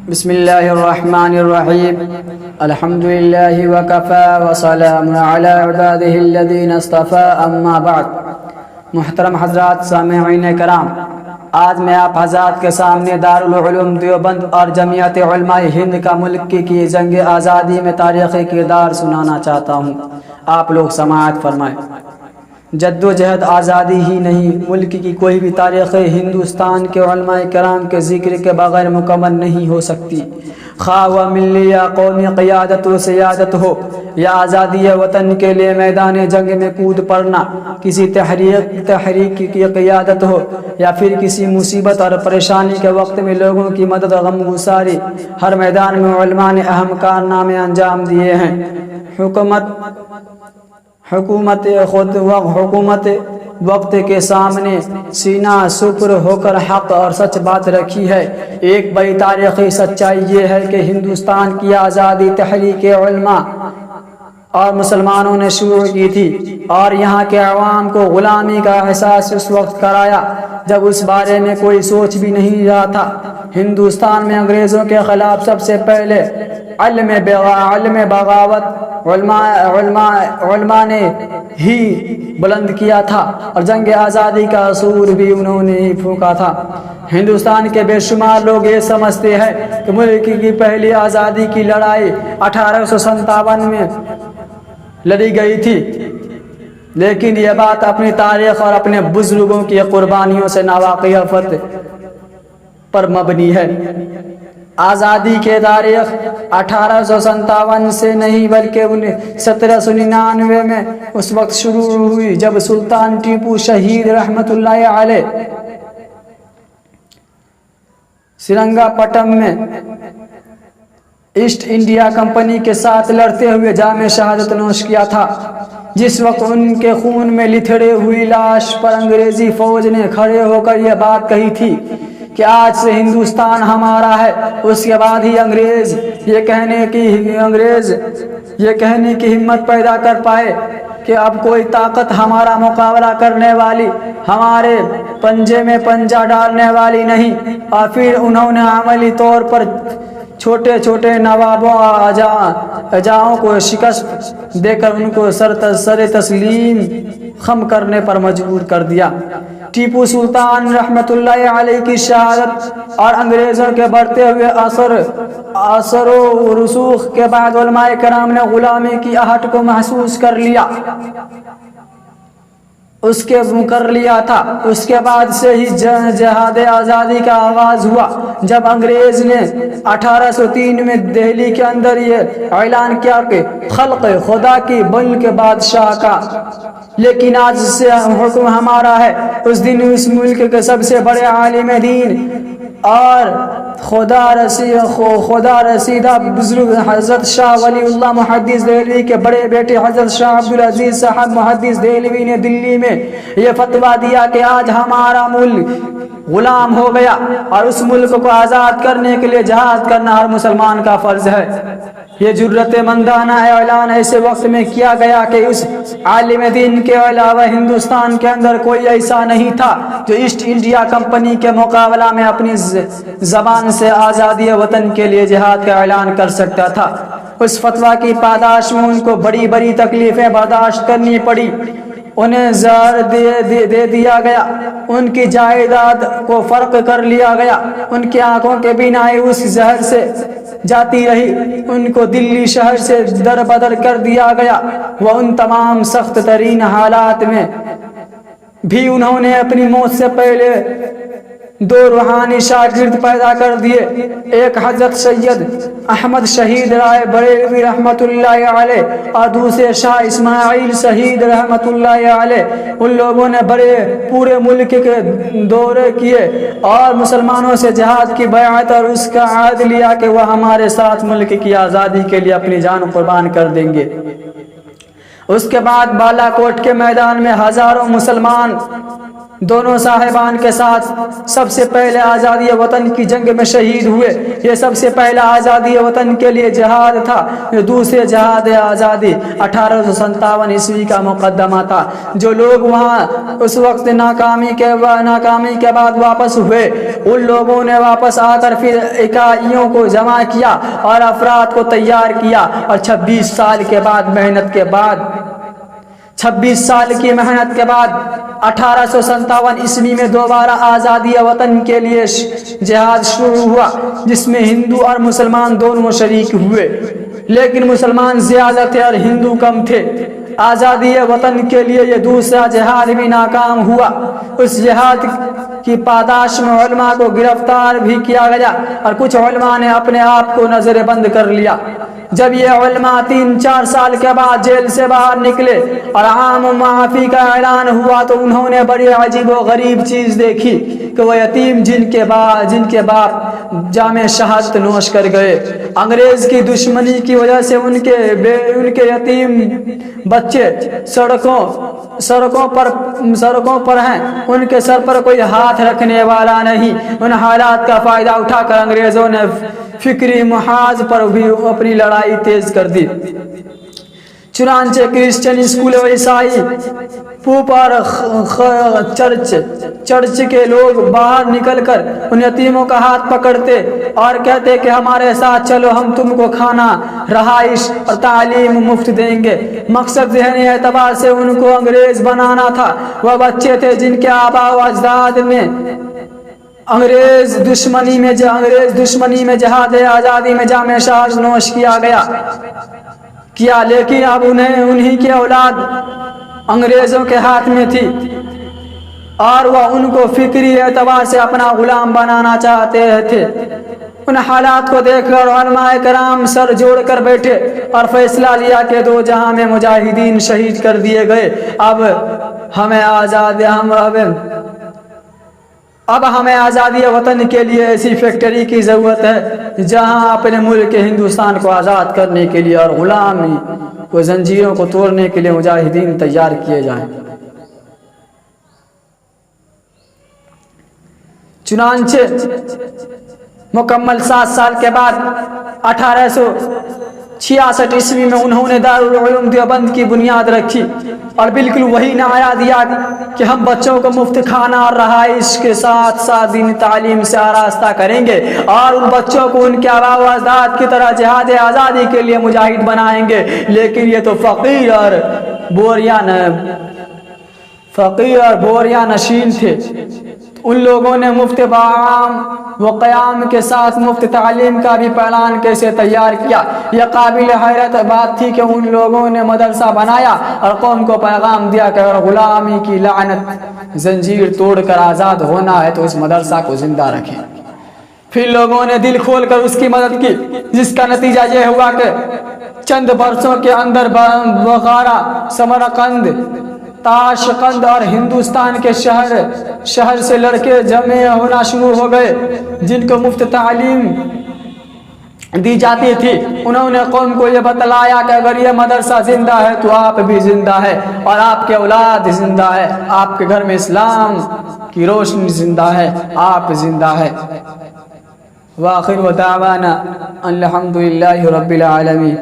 بسم اللہ الرحمن الرحیم الحمد للہ وکفى وسلام علی عبادہ الذین اصطفى اما بعد۔ محترم حضرات سامعین کرام، آج میں آپ حضرات کے سامنے دارالعلوم دیوبند اور جمعیت علماء ہند کا ملک کی جنگ آزادی میں تاریخی کردار سنانا چاہتا ہوں، آپ لوگ سماعت فرمائیں۔ جد و جہد آزادی ہی نہیں، ملک کی کوئی بھی تاریخ ہندوستان کے علماء کرام کے ذکر کے بغیر مکمل نہیں ہو سکتی، خواہ وہ ملی یا قومی قیادت و سیادت ہو، یا آزادی وطن کے لیے میدان جنگ میں کود پڑنا، کسی تحریک کی قیادت ہو، یا پھر کسی مصیبت اور پریشانی کے وقت میں لوگوں کی مدد و غم گساری، ہر میدان میں علماء نے اہم کارنامے انجام دیے ہیں۔ حکومت وقت کے سامنے سینہ سپر ہو کر حق اور سچ بات رکھی ہے۔ ایک بڑی تاریخی سچائی یہ ہے کہ ہندوستان کی آزادی تحریک علماء اور مسلمانوں نے شروع کی تھی، اور یہاں کے عوام کو غلامی کا احساس اس وقت کرایا جب اس بارے میں کوئی سوچ بھی نہیں رہا تھا۔ ہندوستان میں انگریزوں کے خلاف سب سے پہلے علم بغاوت علماء نے ہی بلند کیا تھا، اور جنگ آزادی کا سور بھی انہوں نے ہی پھونکا تھا۔ ہندوستان کے بے شمار لوگ یہ سمجھتے ہیں کہ ملک کی پہلی آزادی کی لڑائی 1857 میں لڑی گئی تھی، لیکن یہ بات اپنی تاریخ اور اپنے بزرگوں کی قربانیوں سے ناواقف پر مبنی ہے۔ آزادی کے تاریخ 1857 سے نہیں بلکہ 1799 میں اس وقت شروع ہوئی جب سلطان ٹیپو شہید رحمت اللہ علیہ سرنگا پٹم میں ایسٹ انڈیا کمپنی کے ساتھ لڑتے ہوئے جام شہادت نوش کیا تھا۔ جس وقت ان کے خون میں لتھڑے ہوئی لاش پر انگریزی فوج نے کھڑے ہو کر یہ بات کہی تھی کہ آج سے ہندوستان ہمارا ہے، اس کے بعد ہی انگریز یہ کہنے کی ہمت پیدا کر پائے کہ اب کوئی طاقت ہمارا مقابلہ کرنے والی، ہمارے پنجے میں پنجہ ڈالنے والی نہیں۔ اور پھر انہوں نے عملی طور پر چھوٹے چھوٹے نوابوں اور اجاؤں کو شکست دے کر ان کو سر تسلیم خم کرنے پر مجبور کر دیا۔ ٹیپو سلطان رحمت اللہ علیہ کی شہادت اور انگریزوں کے بڑھتے ہوئے اثر و رسوخ کے بعد علماء کرام نے غلامی کی آہٹ کو محسوس کر لیا تھا۔ اس کے بعد سے ہی جہاد آزادی کا آغاز ہوا، جب انگریز نے 1803 میں دہلی کے اندر یہ اعلان کیا کہ خلق خدا کی بل کے بادشاہ کا، لیکن آج سے حکم ہمارا ہے۔ اس دن اس ملک کے سب سے بڑے عالم دین اور خدا رسیدہ بزرگ حضرت شاہ ولی اللہ محدث دہلوی کے بڑے بیٹے حضرت شاہ عبدالعزیز صاحب محدث دہلوی نے دلی میں یہ فتویٰ دیا کہ آج ہمارا ملک غلام ہو گیا، اور اس ملک کو آزاد کرنے کے لیے جہاد کرنا ہر مسلمان کا فرض ہے۔ یہ جرأت مندانہ اعلان ایسے وقت میں کیا گیا کہ اس عالم دین کے علاوہ ہندوستان کے اندر کوئی ایسا نہیں تھا جو ایسٹ انڈیا کمپنی کے مقابلہ میں اپنی زبان سے آزادی وطن کے لیے جہاد کا اعلان کر سکتا تھا۔ اس فتویٰ کی پاداش میں ان کو بڑی بڑی تکلیفیں برداشت کرنی پڑی، انہیں زہر دے دیا گیا، ان کی جائیداد کو فرق کر لیا گیا، ان کی آنکھوں کے بینائی اس زہر سے جاتی رہی، ان کو دلی شہر سے در بدر کر دیا گیا۔ وہ ان تمام سخت ترین حالات میں بھی انہوں نے اپنی موت سے پہلے دو روحانی شاگرد پیدا کر دیے، ایک حضرت سید احمد شہید رائے بریلوی رحمت اللہ علیہ اور دوسرے شاہ اسماعیل شہید رحمت اللہ علیہ۔ ان لوگوں نے پورے ملک کے دورے کیے اور مسلمانوں سے جہاد کی بیعت اور اس کا عہد لیا کہ وہ ہمارے ساتھ ملک کی آزادی کے لیے اپنی جان قربان کر دیں گے۔ اس کے بعد بالا کوٹ کے میدان میں ہزاروں مسلمان دونوں صاحبان کے ساتھ سب سے پہلے آزادی وطن کی جنگ میں شہید ہوئے۔ یہ سب سے پہلا آزادی وطن کے لیے جہاد تھا۔ یہ دوسرے جہاد آزادی 1857 عیسوی کا مقدمہ تھا۔ جو لوگ وہاں اس وقت ناکامی کے بعد واپس ہوئے، ان لوگوں نے واپس آ کر پھر اکائیوں کو جمع کیا اور افراد کو تیار کیا، اور 26 سال کے بعد 26 سال کی محنت کے بعد 1857 عیسوی میں دوبارہ آزادی وطن کے لیے جہاد شروع ہوا، جس میں ہندو اور مسلمان دونوں شریک ہوئے، لیکن مسلمان زیادہ تھے اور ہندو کم تھے۔ آزادی وطن کے لیے یہ دوسرا جہاد بھی ناکام ہوا۔ اس جہاد کی پاداش میں علماء کو گرفتار بھی کیا گیا، اور کچھ علماء نے اپنے آپ کو نظر بند کر لیا۔ جب یہ علماء 3-4 سال کے بعد جیل سے باہر نکلے اور عام معافی کا اعلان ہوا، تو انہوں نے بڑی عجیب و غریب چیز دیکھی کہ وہ یتیم جن کے باپ جام شہادت نوش کر گئے، انگریز کی دشمنی کی وجہ سے ان کے یتیم بچے سڑکوں پر ہیں، ان کے سر پر کوئی ہاتھ رکھنے والا نہیں۔ ان حالات کا فائدہ اٹھا کر انگریزوں نے فکری محاذ پر بھی اپنی لڑائی تیز کر دی۔ چنانچہ کرسچن اسکول و عیسائی پوپ اور چرچ کے لوگ باہر نکل کر ان یتیموں کا ہاتھ پکڑتے اور کہتے کہ ہمارے ساتھ چلو، ہم تم کو کھانا، رہائش اور تعلیم مفت دیں گے۔ مقصد ذہنی اعتبار سے ان کو انگریز بنانا تھا۔ وہ بچے تھے جن کے آباء و اجداد میں انگریز دشمنی میں جہاد آزادی میں جام شہادت نوش کیا، لیکن اب انہی کی اولاد انگریزوں کے ہاتھ میں تھی، اور وہ ان کو فکری اعتبار سے اپنا غلام بنانا چاہتے تھے۔ ان حالات کو دیکھ کر علماء کرام سر جوڑ کر بیٹھے اور فیصلہ لیا کہ 2 جہاں میں مجاہدین شہید کر دیے گئے، اب ہمیں آزادی وطن کے لیے ایسی فیکٹری کی ضرورت ہے جہاں اپنے ملک ہندوستان کو آزاد کرنے کے لیے اور غلامی کو زنجیروں کو توڑنے کے لیے مجاہدین تیار کیے جائیں۔ چنانچہ مکمل 7 سال کے بعد 1866 عیسوی میں انہوں نے دارالعلوم دیوبند کی بنیاد رکھی، اور بالکل وہی نعرہ دیا کہ ہم بچوں کو مفت کھانا اور رہائش کے ساتھ ساتھ دینی تعلیم سے آراستہ کریں گے، اور ان بچوں کو ان کے آباء و اجداد کی طرح جہاد آزادی کے لیے مجاہد بنائیں گے۔ لیکن یہ تو فقیر اور بوریا نشین تھے۔ ان لوگوں نے مفت باعام و قیام کے ساتھ مفت تعلیم کا بھی پلان کیسے تیار کیا؟ یہ قابل حیرت بات تھی کہ ان لوگوں نے مدرسہ بنایا اور قوم کو پیغام دیا کہ اگر غلامی کی لعنت زنجیر توڑ کر آزاد ہونا ہے تو اس مدرسہ کو زندہ رکھیں۔ پھر لوگوں نے دل کھول کر اس کی مدد کی، جس کا نتیجہ یہ ہوا کہ چند برسوں کے اندر بخارا، سمرقند، تاشقند اور ہندوستان کے شہر سے لڑکے جمع ہونا شروع ہو گئے جن کو مفت تعلیم دی جاتی تھی۔ انہوں نے قوم کو یہ بتلایا کہ اگر یہ مدرسہ زندہ ہے تو آپ بھی زندہ ہے، اور آپ کے اولاد زندہ ہے، آپ کے گھر میں اسلام کی روشنی زندہ ہے، آپ زندہ ہے۔ وآخر دعوانا الحمدللہ رب العالمین۔